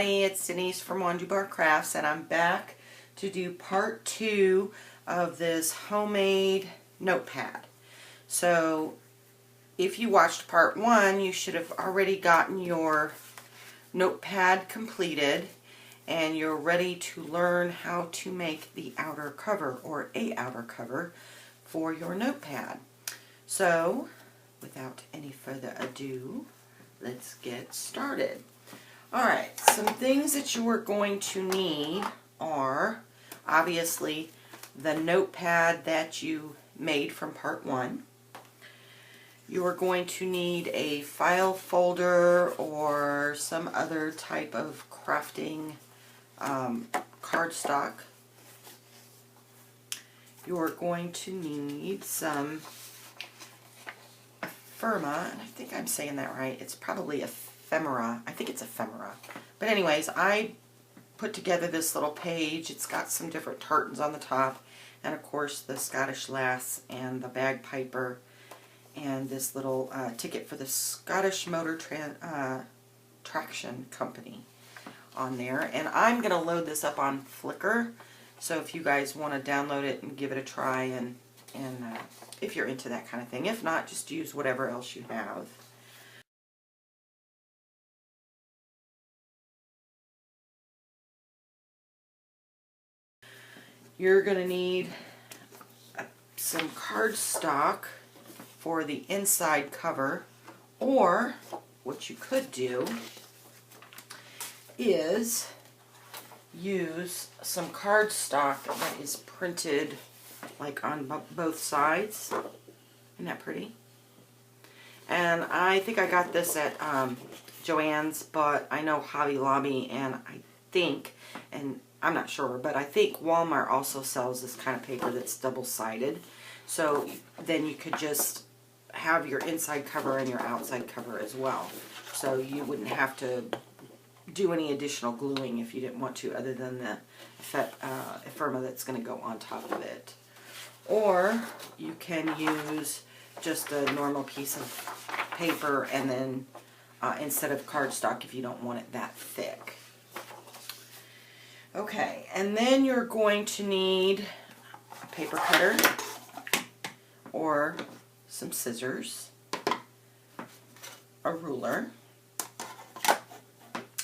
it's Denise from Wanju Bar Crafts, and I'm back to do part 2 of this homemade notepad. So if you watched part 1, you should have already gotten your notepad completed and you're ready to learn how to make the outer cover or a outer cover for your notepad. So without any further ado, let's get started. Alright, some things that you are going to need are obviously the notepad that you made from part 1. You are going to need a file folder or some other type of crafting cardstock. You are going to need some Ephemera, and I think I'm saying that right. It's probably Ephemera. I think it's Ephemera. But anyways, I put together this little page. It's got some different tartans on the top, and of course the Scottish lass and the bagpiper, and this little ticket for the Scottish Motor Traction Company on there. And I'm going to load this up on Flickr, so if you guys want to download it and give it a try, and if you're into that kind of thing. If not, just use whatever else you have. You're going to need some cardstock for the inside cover, or what you could do is use some cardstock that is printed like on both sides. Isn't that pretty? And I think I got this at Joann's, but I know Hobby Lobby, and I think, and I'm not sure, but I think Walmart also sells this kind of paper that's double-sided. So then you could just have your inside cover and your outside cover as well. So you wouldn't have to do any additional gluing if you didn't want to, other than the Ephemera that's going to go on top of it. Or you can use just a normal piece of paper, and then instead of cardstock if you don't want it that thick. Okay, and then you're going to need a paper cutter or some scissors, a ruler,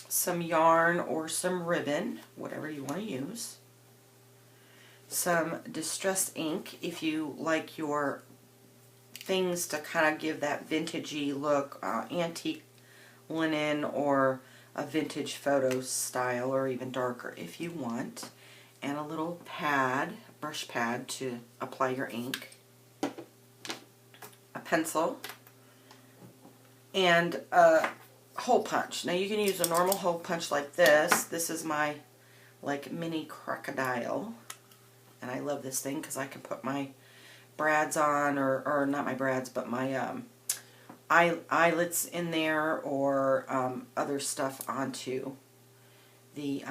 some yarn or some ribbon, whatever you want to use, some distressed ink if you like your things to kind of give that vintagey look, antique linen or a vintage photo style, or even darker if you want, and a little pad, brush pad to apply your ink, a pencil, and a hole punch. Now you can use a normal hole punch like this. This is my like mini crocodile, and I love this thing because I can put my brads on, or not my brads, but my eyelets in there, or other stuff onto the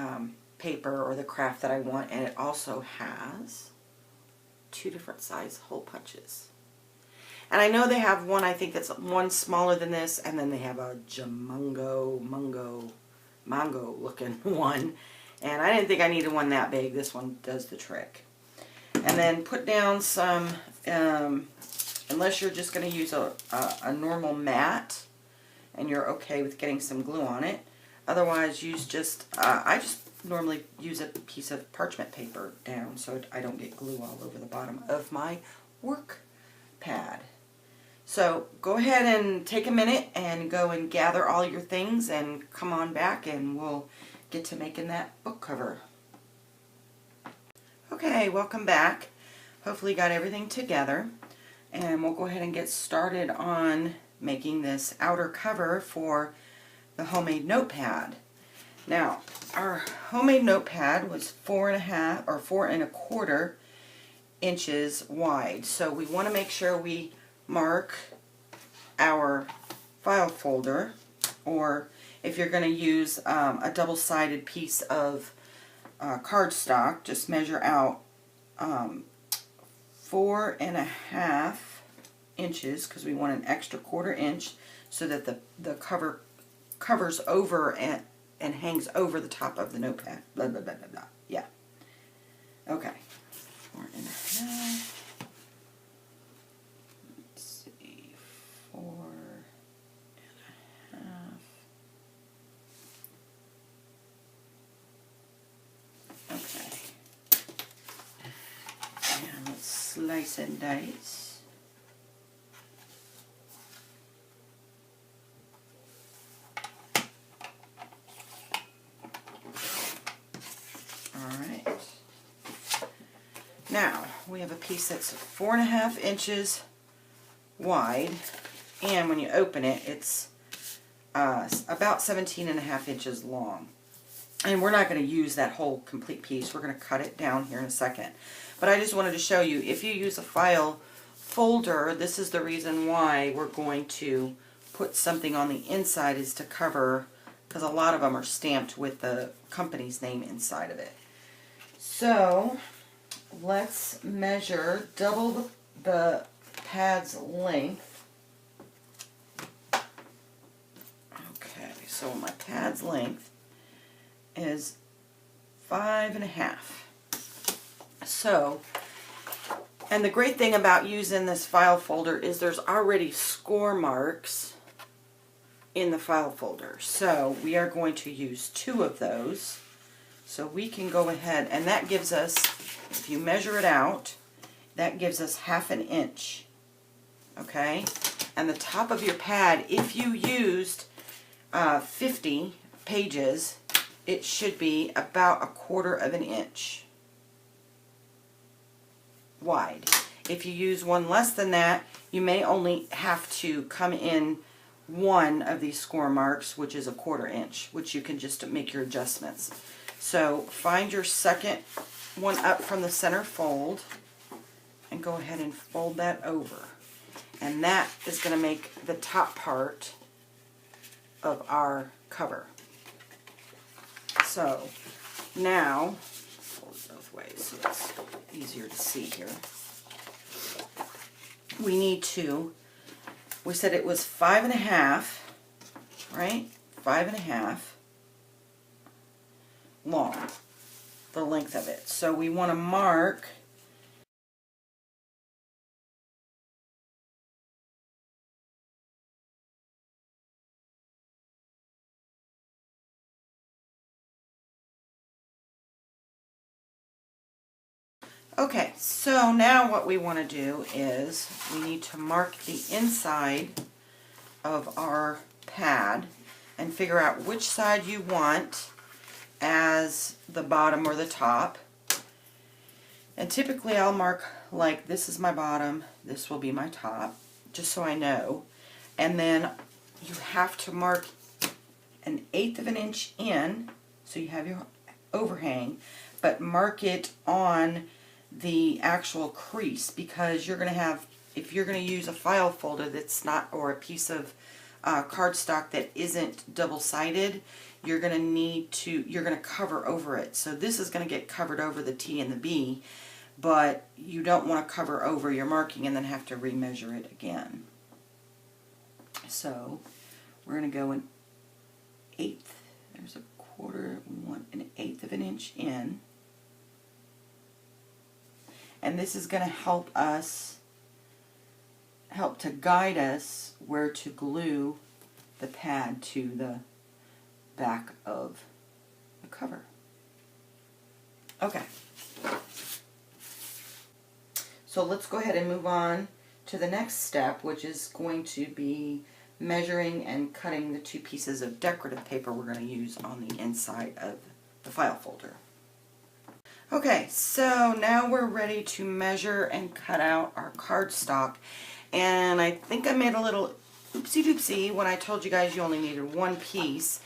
paper or the craft that I want. And it also has 2 different size hole punches. And I know they have one, I think that's one smaller than this, and then they have a Mongo looking one. And I didn't think I needed one that big. This one does the trick. And then put down some, unless you're just going to use a normal mat and you're okay with getting some glue on it. Otherwise, use just, I just normally use a piece of parchment paper down so I don't get glue all over the bottom of my work pad. So go ahead and take a minute and go and gather all your things, and come on back and we'll get to making that book cover. Okay, welcome back. Hopefully you got everything together, and we'll go ahead and get started on making this outer cover for the homemade notepad. Now, our homemade notepad was 4.5 or 4.25 inches wide, so we want to make sure we mark our file folder, or if you're going to use a double-sided piece of cardstock, just measure out 4.5 inches, because we want an extra 1/4 inch so that the cover covers over and hangs over the top of the notepad. Blah, blah, blah, blah, blah. Yeah. Okay. 4.5. Let's see. 4.5. Okay. And let's slice and dice. Now, we have a piece that's 4.5 inches wide, and when you open it, it's about 17.5 inches long. And we're not going to use that whole complete piece. We're going to cut it down here in a second. But I just wanted to show you, if you use a file folder, this is the reason why we're going to put something on the inside, is to cover, because a lot of them are stamped with the company's name inside of it. So let's measure double the pad's length. Okay, so my pad's length is 5.5. So, and the great thing about using this file folder is there's already score marks in the file folder. So we are going to use 2 of those. So we can go ahead, and that gives us, if you measure it out, that gives us 1/2 inch. Okay? And the top of your pad, if you used 50 pages, it should be about 1/4 inch wide. If you use one less than that, you may only have to come in one of these score marks, which is 1/4 inch, which you can just make your adjustments. So find your second one up from the center fold and go ahead and fold that over. And that is going to make the top part of our cover. So now, fold it both ways so it's easier to see here. We need to, we said it was 5.5, right? 5.5 long, the length of it. So we want to mark Okay, so now what we want to do is we need to mark the inside of our pad and figure out which side you want as the bottom or the top. And typically I'll mark like this is my bottom, this will be my top, just so I know. And then you have to mark 1/8 inch in, so you have your overhang, but mark it on the actual crease, because you're going to have, if you're going to use a file folder that's not, or a piece of cardstock that isn't double-sided, you're going to need to, you're going to cover over it. So this is going to get covered over the T and the B, but you don't want to cover over your marking and then have to remeasure it again. So we're going to go 1/8, there's 1/4, we want 1/8 inch in. And this is going to help us, help to guide us where to glue the pad to the back of the cover. Okay. So let's go ahead and move on to the next step, which is going to be measuring and cutting the 2 pieces of decorative paper we're going to use on the inside of the file folder. Okay, so now we're ready to measure and cut out our cardstock. And I think I made a little oopsie doopsie when I told you guys you only needed 1 piece.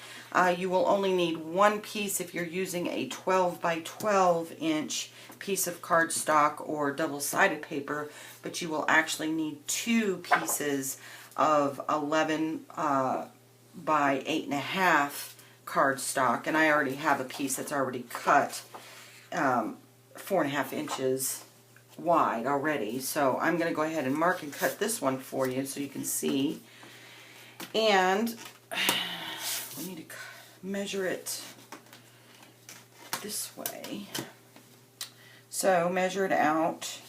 You will only need 1 piece if you're using a 12 by 12 inch piece of cardstock or double-sided paper, but you will actually need 2 pieces of 11 by 8.5 cardstock. And I already have a piece that's already cut 4.5 inches wide already, so I'm going to go ahead and mark and cut this one for you so you can see. And we need to measure it this way. So measure it out,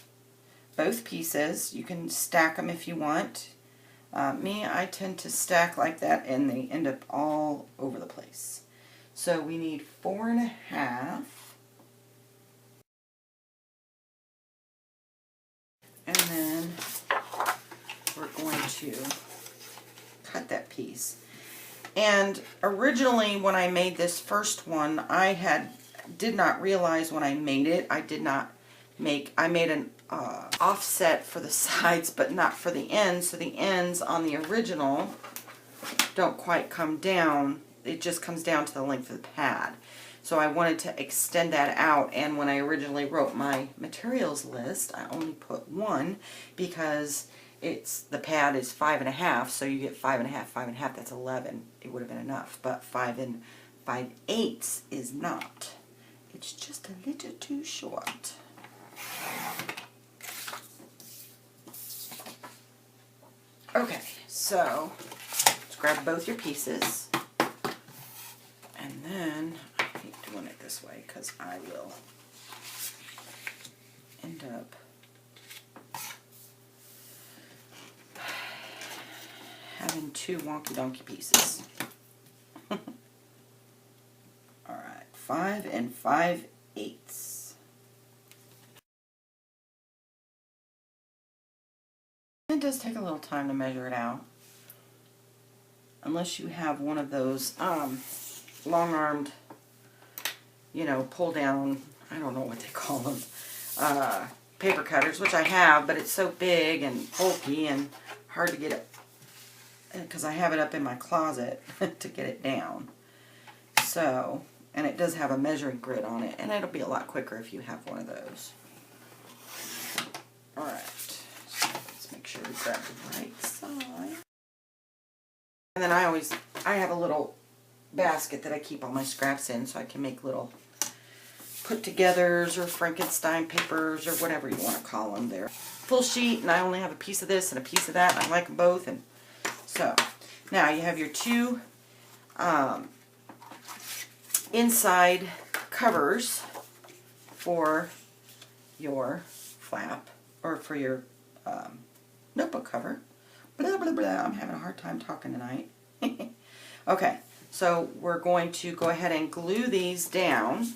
both pieces. You can stack them if you want. I tend to stack like that and they end up all over the place. So we need 4.5. And then we're going to cut that piece. And originally when I made this first one, I did not realize when I made it, I made an offset for the sides but not for the ends, so the ends on the original don't quite come down. It just comes down to the length of the pad. So I wanted to extend that out, and when I originally wrote my materials list, I only put 1 because the pad is 5.5, so you get 5.5, 5.5, that's 11. It would have been enough, but 5 5/8 is not. It's just a little too short. Okay, so let's grab both your pieces, and then I hate doing it this way because I will end up having 2 wonky donkey pieces. Alright, 5 5/8. It does take a little time to measure it out. Unless you have one of those long-armed, pull down, I don't know what they call them, paper cutters, which I have, but it's so big and bulky and hard to get it, because I have it up in my closet to get it down. So, and it does have a measuring grid on it, and it'll be a lot quicker if you have one of those. Alright, so let's make sure we grab the right side. And then I have a little basket that I keep all my scraps in, so I can make little put-togethers or Frankenstein papers or whatever you want to call them. They're full sheet, and I only have a piece of this and a piece of that, and I like them both. And so, now you have your 2 inside covers for your flap, or for your notebook cover. Blah, blah, blah. I'm having a hard time talking tonight. Okay, so we're going to go ahead and glue these down.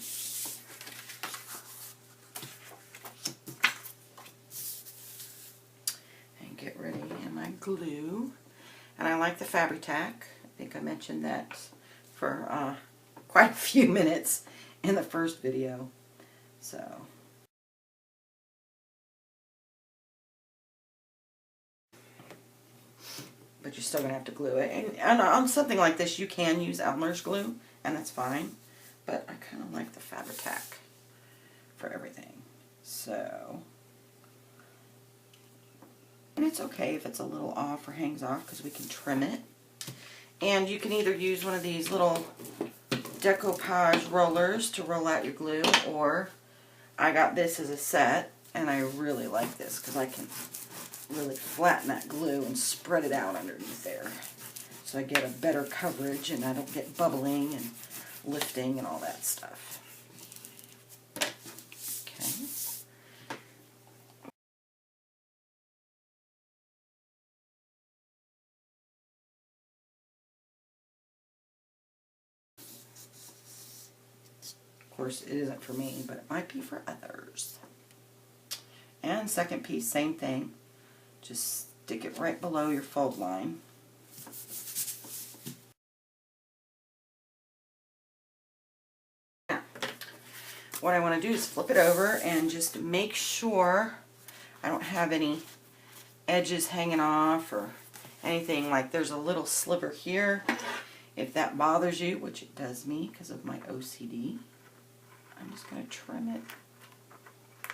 And get ready in my glue. And I like the Fabri-Tac. I think I mentioned that for quite a few minutes in the first video. So... but you're still going to have to glue it. And on something like this, you can use Elmer's glue, and that's fine. But I kind of like the Fabri-Tac for everything. So, and it's okay if it's a little off or hangs off, because we can trim it. And you can either use one of these little decoupage rollers to roll out your glue, or I got this as a set, and I really like this because I can really flatten that glue and spread it out underneath there, so I get a better coverage and I don't get bubbling and lifting and all that stuff. Okay. Of course, it isn't for me, but it might be for others. And second piece, same thing. Just stick it right below your fold line. Now, what I want to do is flip it over and just make sure I don't have any edges hanging off or anything. Like there's a little sliver here. If that bothers you, which it does me because of my OCD, I'm just going to trim it.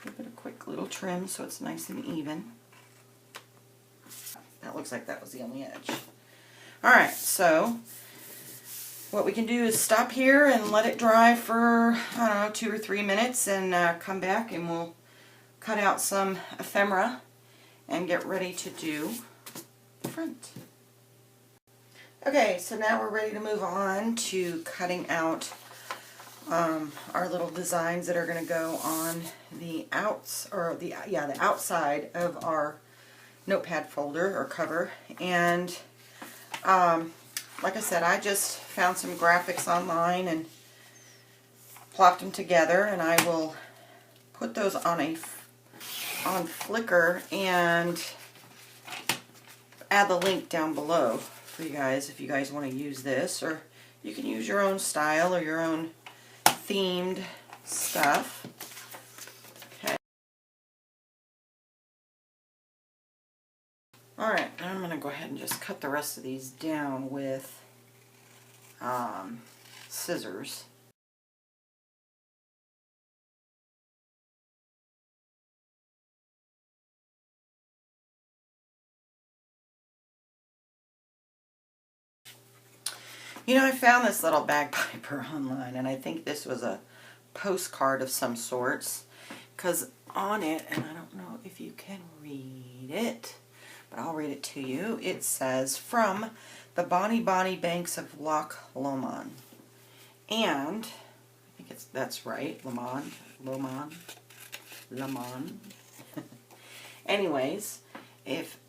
Give it a quick little trim so it's nice and even. That looks like that was the only edge. Alright, so what we can do is stop here and let it dry for, I don't know, 2 or 3 minutes, and come back and we'll cut out some ephemera and get ready to do the front. Okay, so now we're ready to move on to cutting out our little designs that are going to go on the the outside of our Notepad folder or cover. And like I said, I just found some graphics online and plopped them together, and I will put those on Flickr and add the link down below for you guys if you guys want to use this, or you can use your own style or your own themed stuff. Okay. Alright, now I'm going to go ahead and just cut the rest of these down with scissors. You know, I found this little bagpiper online, and I think this was a postcard of some sorts, because on it, and I don't know if you can read it, but I'll read it to you. It says, "From the bonny bonny banks of Loch Lomond." And I think that's right, Lomond. Anyways, if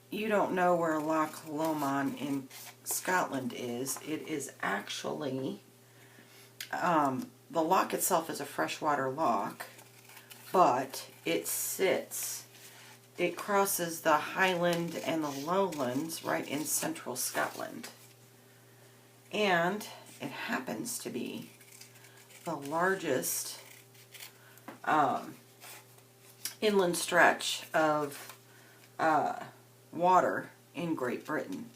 you don't know where Loch Lomond in Scotland is, it is actually, the loch itself is a freshwater loch, but it crosses the Highland and the Lowlands right in central Scotland. And it happens to be the largest inland stretch of water in Great Britain.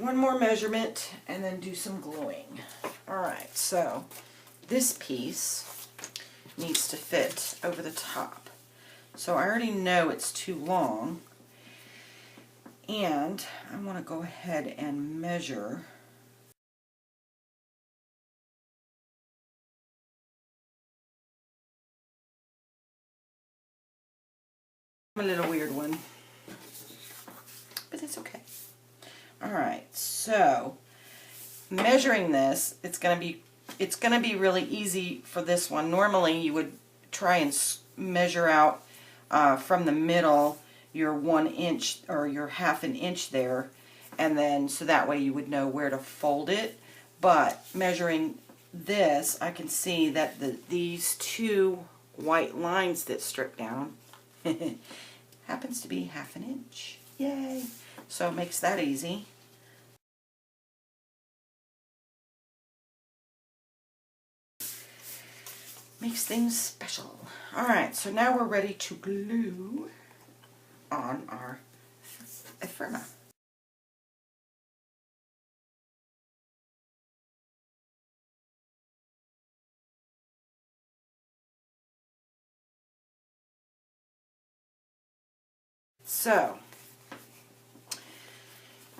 One more measurement and then do some gluing. Alright, so this piece needs to fit over the top. So I already know it's too long, and I want to go ahead and measure . A little weird one, but it's okay. Alright, so measuring this, it's going to be really easy for this one. Normally you would try and measure out from the middle your 1 inch or your ½ inch there, and then so that way you would know where to fold it. But measuring this, I can see that these two white lines that strip down happens to be ½ inch. Yay! So it makes that easy. Makes things special. Alright, so now we're ready to glue on our ephemera. So,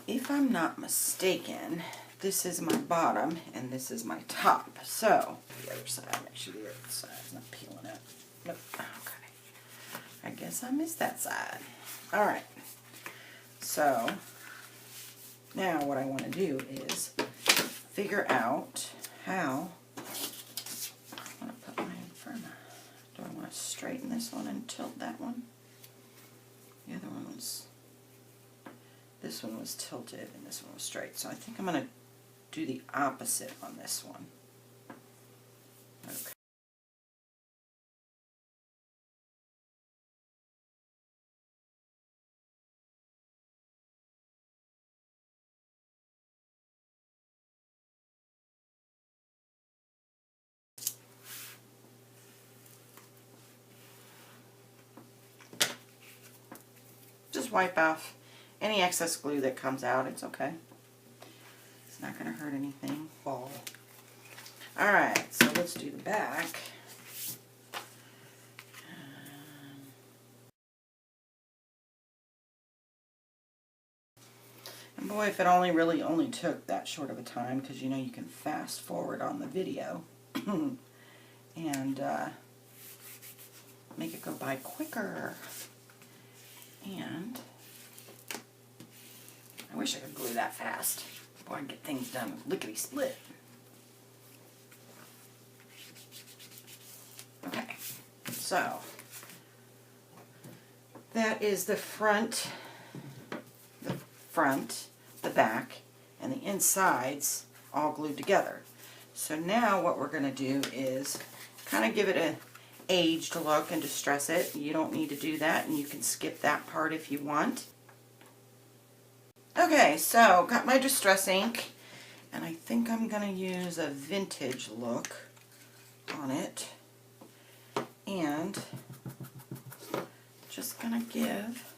if I'm not mistaken, this is my bottom and this is my top. So, the other side, make sure the other side's not peeling up. Nope. Okay. I guess I missed that side. Alright. So, now what I want to do is figure out how I want to put my ephemera. Do I want to straighten this one and tilt that one? The other one was, this one was tilted and this one was straight. So I think I'm going to do the opposite on this one. Okay. Just wipe off any excess glue that comes out. It's okay. It's not going to hurt anything. Ball. Alright, so let's do the back. And boy, if it really only took that short of a time, because you know you can fast forward on the video. And make it go by quicker. And I wish I could glue that fast. Boy, I'd get things done lickety-split. Okay, so that is the front, the back, and the insides all glued together. So now what we're going to do is kind of give it an aged look and distress it. You don't need to do that, and you can skip that part if you want. Okay, so got my distress ink, and I think I'm going to use a vintage look on it. And just going to give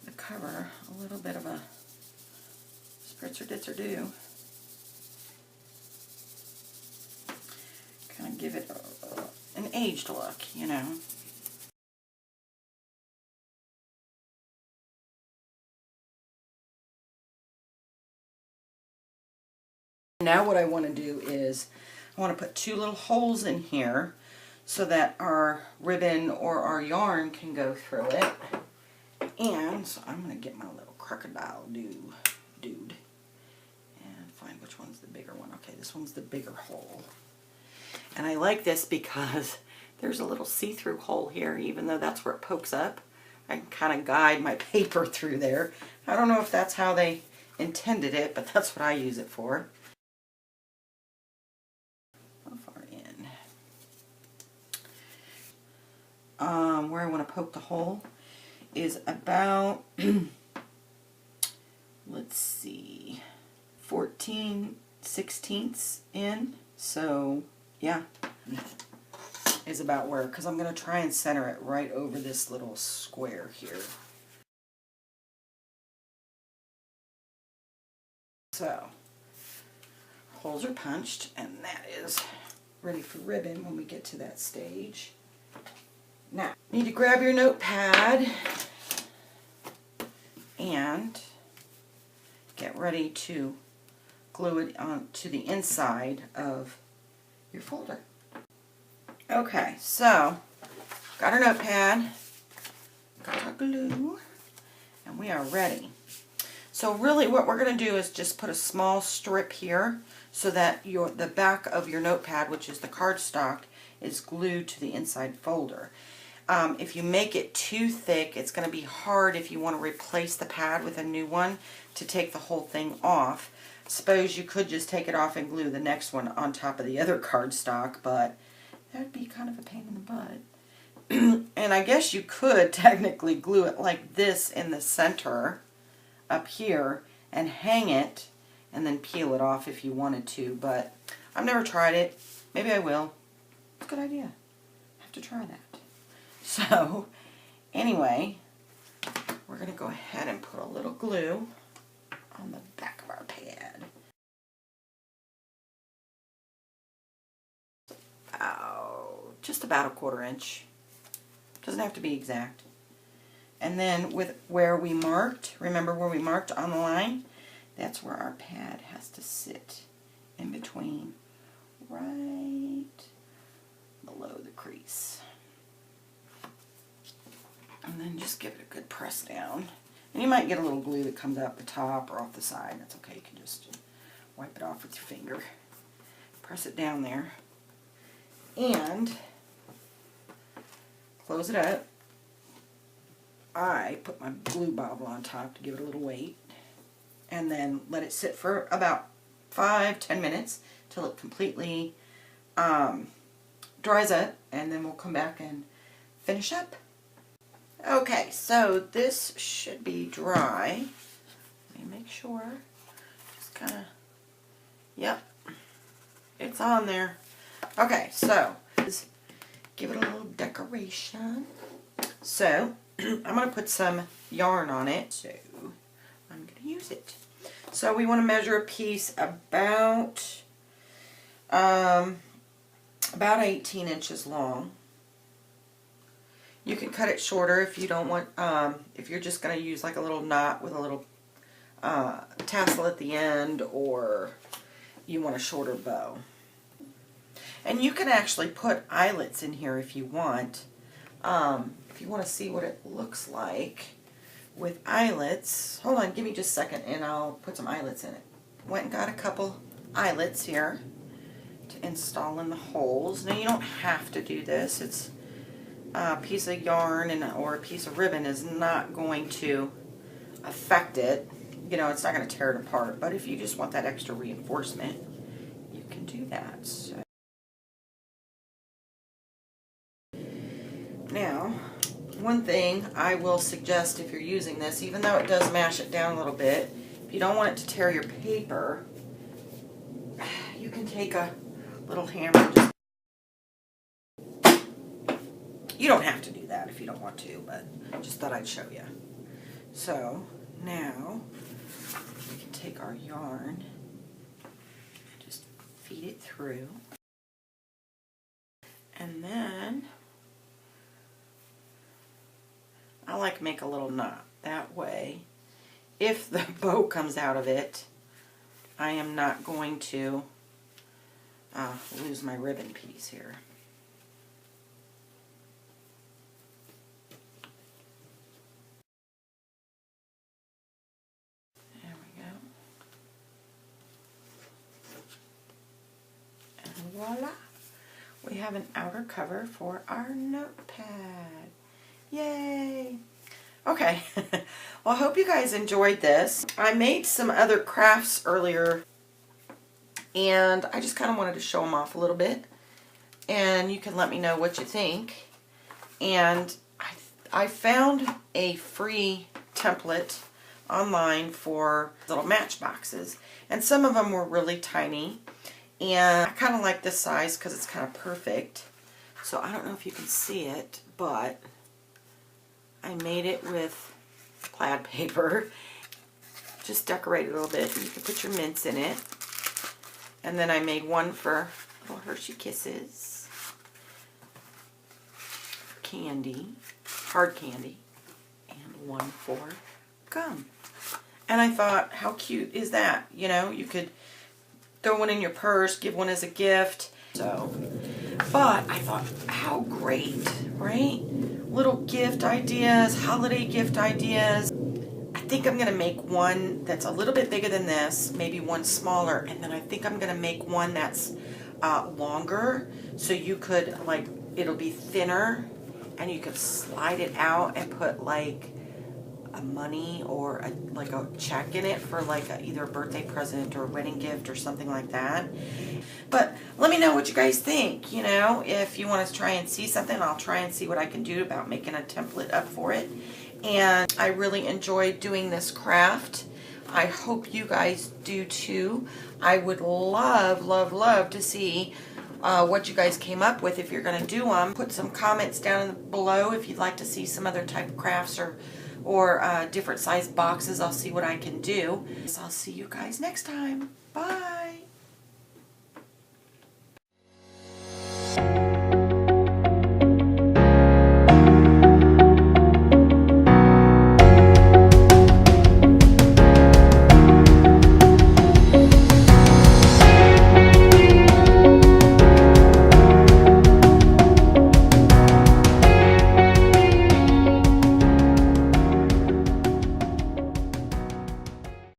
the cover a little bit of a spritzer ditzer do. Kind of give it an aged look, you know. Now what I want to do is I want to put two little holes in here so that our ribbon or our yarn can go through it. And so I'm going to get my little crocodile dude and find which one's the bigger one. Okay, this one's the bigger hole. And I like this because there's a little see-through hole here, even though that's where it pokes up. I can kind of guide my paper through there. I don't know if that's how they intended it, but that's what I use it for. How far in? Where I want to poke the hole is about, let's see, 14/16 in. So, yeah, is about where, because I'm going to try and center it right over this little square here. So, holes are punched, and that is ready for ribbon when we get to that stage. Now, you need to grab your notepad and get ready to glue it onto the inside of your folder. Okay, so got our notepad, got our glue, and we are ready. So really what we're going to do is just put a small strip here so that the back of your notepad, which is the cardstock, is glued to the inside folder. If you make it too thick, it's going to be hard if you want to replace the pad with a new one to take the whole thing off. Suppose you could just take it off and glue the next one on top of the other cardstock, but that would be kind of a pain in the butt. And I guess you could technically glue it like this in the center up here and hang it and then peel it off if you wanted to, but I've never tried it. Maybe I will. It's a good idea. I have to try that. So, anyway, we're going to go ahead and put a little glue on the back of our pad. Just about a 1/4 inch. Doesn't have to be exact. And then with where we marked, remember where we marked on the line? That's where our pad has to sit, in between, right below the crease. And then just give it a good press down. And you might get a little glue that comes out the top or off the side. That's okay. You can just wipe it off with your finger. Press it down there. And close it up. I put my glue bobble on top to give it a little weight. And then let it sit for about 5-10 minutes till it completely dries up. And then we'll come back and finish up. Okay, so this should be dry. Let me make sure. Just kind of, yep, it's on there. Okay, so give it a little decoration. So I'm going to put some yarn on it. So I'm going to use it. So we want to measure a piece about 18 inches long. You can cut it shorter if you don't want, if you're just going to use like a little knot with a little tassel at the end, or you want a shorter bow. And you can actually put eyelets in here if you want. If you want to see what it looks like with eyelets, hold on, give me just a second and I'll put some eyelets in it. Went and got a couple eyelets here to install in the holes. Now you don't have to do this. It's a piece of yarn or a piece of ribbon is not going to affect it. You know, it's not going to tear it apart. But if you just want that extra reinforcement, you can do that. So. Now, one thing I will suggest if you're using this, even though it does mash it down a little bit, if you don't want it to tear your paper, you can take a little hammer. You don't have to do that if you don't want to, but just thought I'd show you. So now we can take our yarn, just feed it through, and then I like to make a little knot. That way, if the bow comes out of it, I am not going to lose my ribbon piece here. There we go. And voila! We have an outer cover for our notepad. Yay! Okay, well I hope you guys enjoyed this. I made some other crafts earlier and I just kind of wanted to show them off a little bit, and you can let me know what you think. And I found a free template online for little matchboxes, and some of them were really tiny, and I kind of like this size because it's kind of perfect. So I don't know if you can see it, but I made it with plaid paper. Just decorate it a little bit. You can put your mints in it. And then I made one for little Hershey Kisses, candy, hard candy, and one for gum. And I thought, how cute is that? You know, you could throw one in your purse, give one as a gift. So, but I thought, how great, right? Little gift ideas, holiday gift ideas. I think I'm going to make one that's a little bit bigger than this, maybe one smaller, and then I think I'm going to make one that's longer, so you could, like, it'll be thinner, and you could slide it out and put, like, a money or like a check in it for, like, either a birthday present or a wedding gift or something like that. But let me know what you guys think. You know, if you want to try and see something, I'll try and see what I can do about making a template up for it. And I really enjoyed doing this craft. I hope you guys do too. I would love, love, love to see what you guys came up with if you're going to do them. Put some comments down below if you'd like to see some other type of crafts or different size boxes. I'll see what I can do. So I'll see you guys next time. Bye.